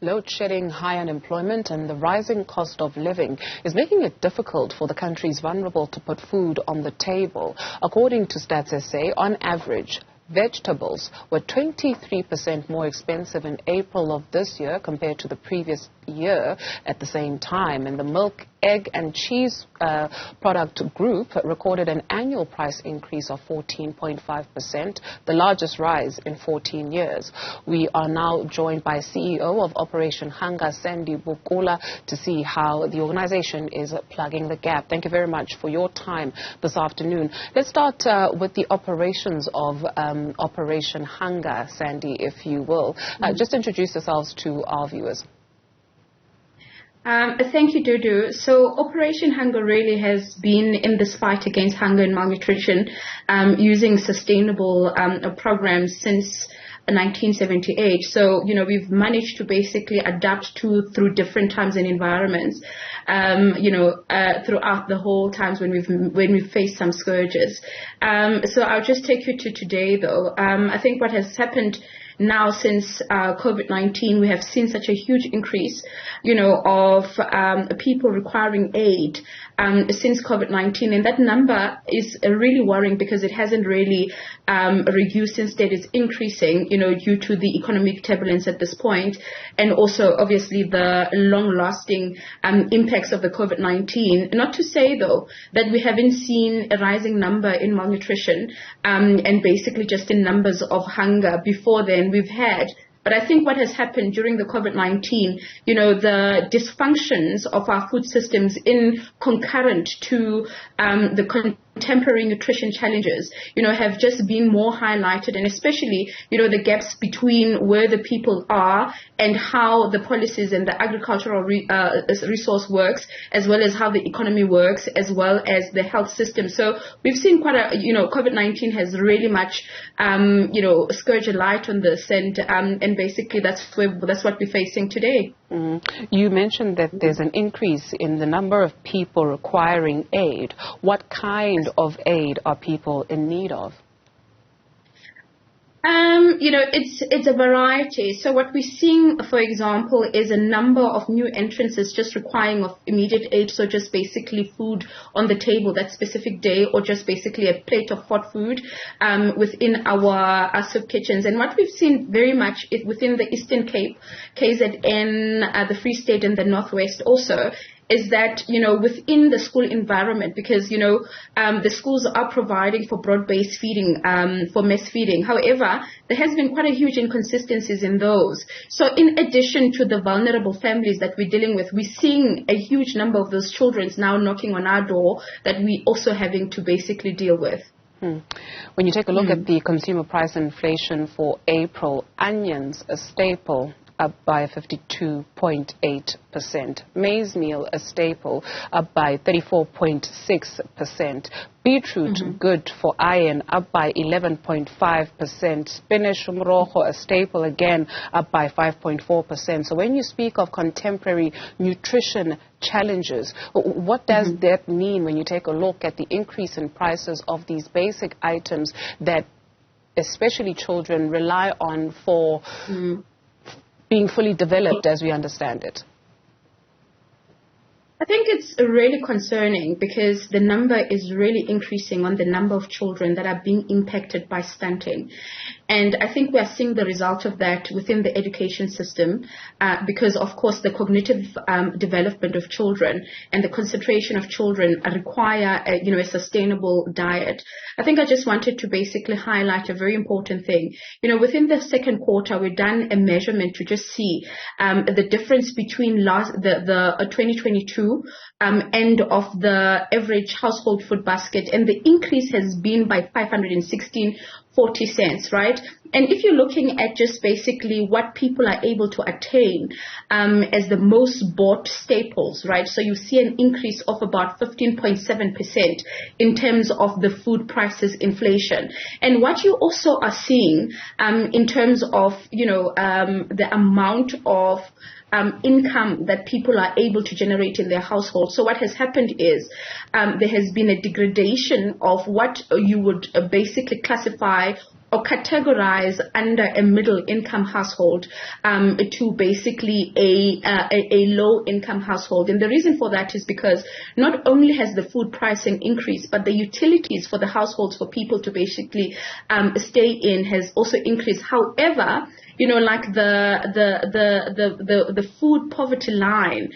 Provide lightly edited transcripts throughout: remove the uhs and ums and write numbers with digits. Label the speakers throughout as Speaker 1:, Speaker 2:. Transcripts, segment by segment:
Speaker 1: Load shedding, high unemployment and the rising cost of living is making it difficult for the country's vulnerable to put food on the table. According to Stats SA, on average, vegetables were 23% more expensive in April of this year compared to the previous year at the same time. And the milk, egg and cheese product group recorded an annual price increase of 14.5%, the largest rise in 14 years. We are now joined by CEO of Operation Hunger, Sandy Bukula, to see how the organization is plugging the gap. Thank you very much for your time this afternoon. Let's start with the operations of Operation Hunger, Sandy, if you will. Just introduce yourselves to our viewers.
Speaker 2: Thank you, Dudu. So Operation Hunger really has been in this fight against hunger and malnutrition using sustainable programs since 1978. So, we've managed to basically adapt through different times and environments, throughout the whole times when we've faced some scourges. So I'll just take you to today, though. I think what has happened now since COVID-19, we have seen such a huge increase, of people requiring aid since COVID-19, and that number is really worrying because it hasn't really reduced. Instead, it's increasing, due to the economic turbulence at this point, and also obviously the long-lasting impacts of the COVID-19. Not to say, though, that we haven't seen a rising number in malnutrition and basically just in numbers of hunger before then. We've had, but I think what has happened during the COVID-19, the dysfunctions of our food systems in concurrent to the contemporary nutrition challenges, have just been more highlighted, and especially, the gaps between where the people are and how the policies and the agricultural resource works, as well as how the economy works, as well as the health system. So we've seen quite a, COVID-19 has really much, scourged a light on this, and basically that's what we're facing today.
Speaker 1: You mentioned that there's an increase in the number of people requiring aid. What kind of aid are people in need of? It's a variety. So what we're seeing, for example, is a number of new entrances just requiring of immediate aid. So just basically food on the table that specific day, or just basically a plate of hot food within our soup kitchens. And what we've seen very much is within the Eastern Cape, KZN, the Free State and the Northwest also, is that, within the school environment, because, the schools are providing for broad-based feeding, for mess feeding. However, there has been quite a huge inconsistencies in those. So in addition to the vulnerable families that we're dealing with, we're seeing a huge number of those children now knocking on our door that we're also having to basically deal with. When you take a look at the consumer price inflation for April, onions, a staple, up by 52.8%. Maize meal, a staple, up by 34.6%. Beetroot, good for iron, up by 11.5%. Spinach, mrojo, a staple, again, up by 5.4%. So when you speak of contemporary nutrition challenges, what does that mean when you take a look at the increase in prices of these basic items that especially children rely on for being fully developed as we understand it?
Speaker 2: I think it's really concerning because the number is really increasing on the number of children that are being impacted by stunting. And I think we are seeing the result of that within the education system because, of course, the cognitive development of children and the concentration of children require a sustainable diet. I think I just wanted to basically highlight a very important thing. Within the second quarter, we've done a measurement to just see the difference between the 2022 end of the average household food basket, and the increase has been by 516.40 cents, right? And if you're looking at just basically what people are able to attain as the most bought staples, right? So you see an increase of about 15.7% in terms of the food prices inflation. And what you also are seeing in terms of, the amount of income that people are able to generate in their household. So what has happened is there has been a degradation of what you would basically classify
Speaker 1: or categorize under a middle income household to basically a low income household. And the reason for that is because not only has the food pricing increased, but the utilities for the households for people to basically stay in has also increased. However, like the food poverty line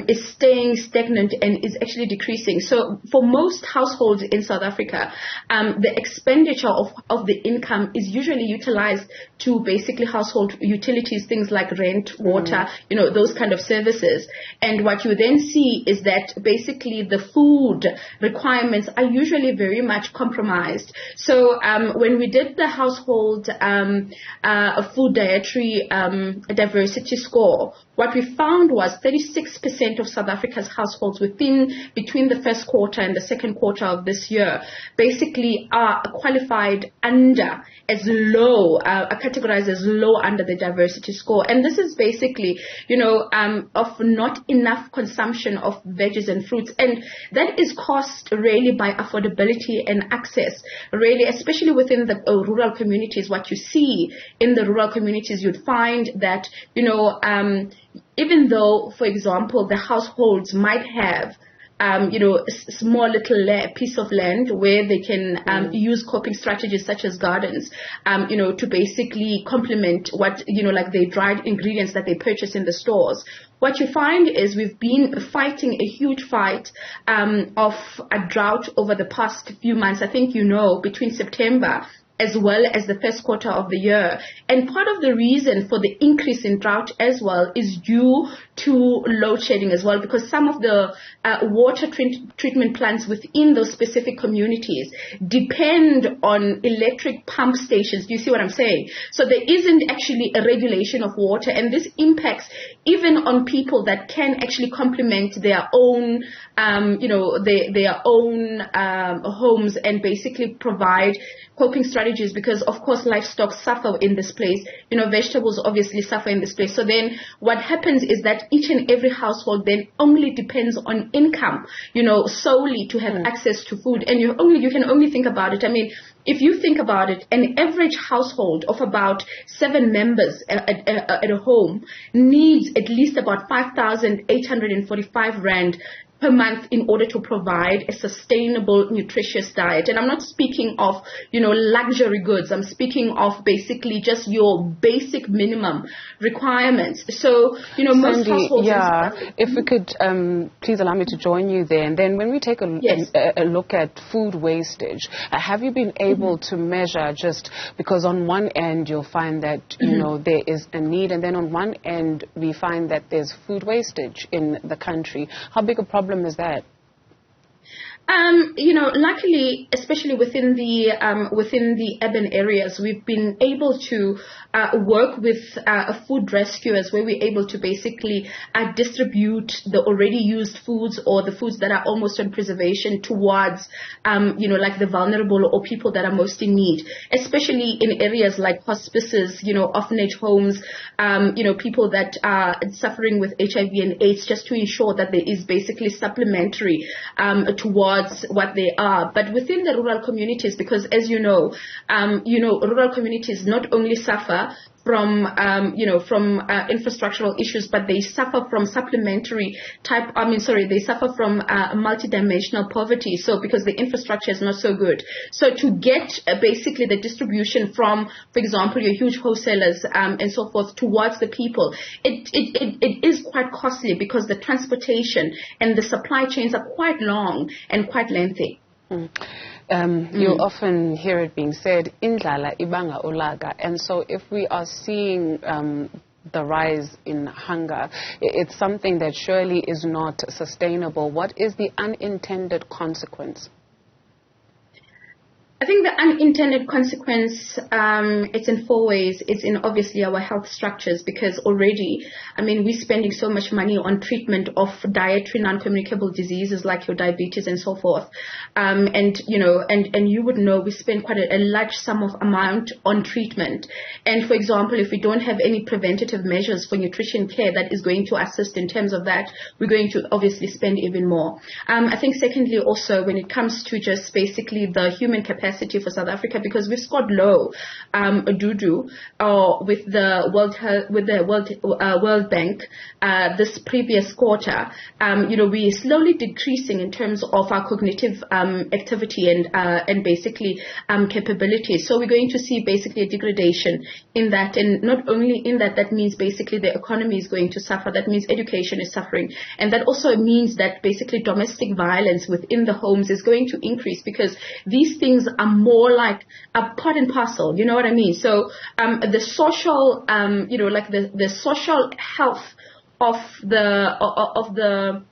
Speaker 1: is staying stagnant and is actually decreasing. So for most households in South Africa, the expenditure of the income is usually utilized to basically household utilities, things like rent, water, those kind of services. And what you then see is that basically the food requirements are usually very much compromised. So when we did the household food dietary diversity score, what we found was 36% of South Africa's households between the first quarter and the second quarter of this year basically are qualified under as low, are categorized as low under the diversity score. And this is basically, of not enough consumption of veggies and fruits. And that is caused really by affordability and access, really, especially within the rural communities. What you see in the rural communities, you'd find that, even though, for example, the households might have a small little piece of land where they can use coping strategies such as gardens, to basically complement what, like the dried ingredients that they purchase in the stores. What you find is we've been fighting a huge fight of a drought over the past few months. I think, between September as well as the first quarter of the year. And part of the reason for the increase in drought as well is due to load shedding as well, because some of the water treatment plants within those specific communities depend on electric pump stations. Do you see what I'm saying? So there isn't actually a regulation of water, and this impacts even on people that can actually complement their own, their own homes and basically provide coping strategies, because of course livestock suffer in this place, vegetables obviously suffer in this place. So then what happens is that each and every household then only depends on income, solely to have access to food. And you can only think about it. I mean, if you think about it, an average household of about 7 members at a home needs at least about 5,845 Rand per month in order to provide a sustainable, nutritious diet. And I'm not speaking of, luxury goods. I'm speaking of basically just your basic minimum requirements. So, most households...
Speaker 3: Yeah, if we could please allow me to join you there. And then when we take a look at food wastage, have you been able to measure, just because on one end you'll find that, there is a need, and then on one end we find that there's food wastage in the country. How big a problem is that?
Speaker 1: Luckily, especially within the urban areas, we've been able to work with food rescuers, where we're able to basically distribute the already used foods or the foods that are almost on preservation towards, like the vulnerable or people that are most in need, especially in areas like hospices, orphanage homes, people that are suffering with HIV and AIDS, just to ensure that there is basically supplementary towards what they are. But within the rural communities, because as rural communities not only suffer from infrastructural issues, but they suffer from they suffer from multidimensional poverty. So because the infrastructure is not so good. So to get basically the distribution from, for example, your huge wholesalers and so forth towards the people, it is quite costly, because the transportation and the supply chains are quite long and quite lengthy.
Speaker 3: You often hear it being said, indlala ibanga ulaga, and so if we are seeing the rise in hunger, it's something that surely is not sustainable. What is the unintended consequence?
Speaker 1: I think the unintended consequence, it's in 4 ways. It's in obviously our health structures, because already, we're spending so much money on treatment of dietary non-communicable diseases like your diabetes and so forth. And you would know we spend quite a large sum of amount on treatment. And for example, if we don't have any preventative measures for nutrition care that is going to assist in terms of that, we're going to obviously spend even more. I think secondly, also, when it comes to just basically the human capacity capacity for South Africa because we've scored low, with the World Bank this previous quarter. We're slowly decreasing in terms of our cognitive activity and basically capability. So we're going to see basically a degradation in that, and not only in that, that means basically the economy is going to suffer. That means education is suffering, and that also means that basically domestic violence within the homes is going to increase because these things are more like a part and parcel. You know what I mean? So the social, the social health of the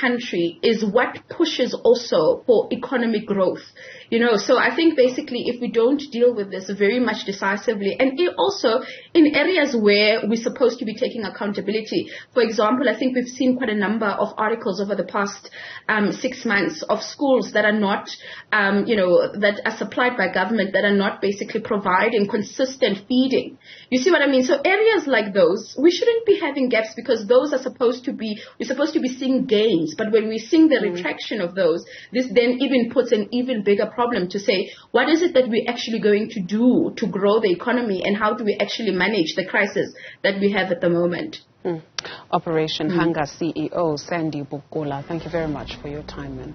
Speaker 1: country is what pushes also for economic growth. So I think basically if we don't deal with this very much decisively, and also in areas where we're supposed to be taking accountability, for example, I think we've seen quite a number of articles over the past 6 months of schools that are not, that are supplied by government that are not basically providing consistent feeding. You see what I mean? So areas like those, we shouldn't be having gaps because those are we're supposed to be seeing gains. But when we see the retraction of those, this then even puts an even bigger problem to say, what is it that we're actually going to do to grow the economy, and how do we actually manage the crisis that we have at the moment?
Speaker 3: Operation Hunger CEO Sandy Bukula, thank you very much for your time, man.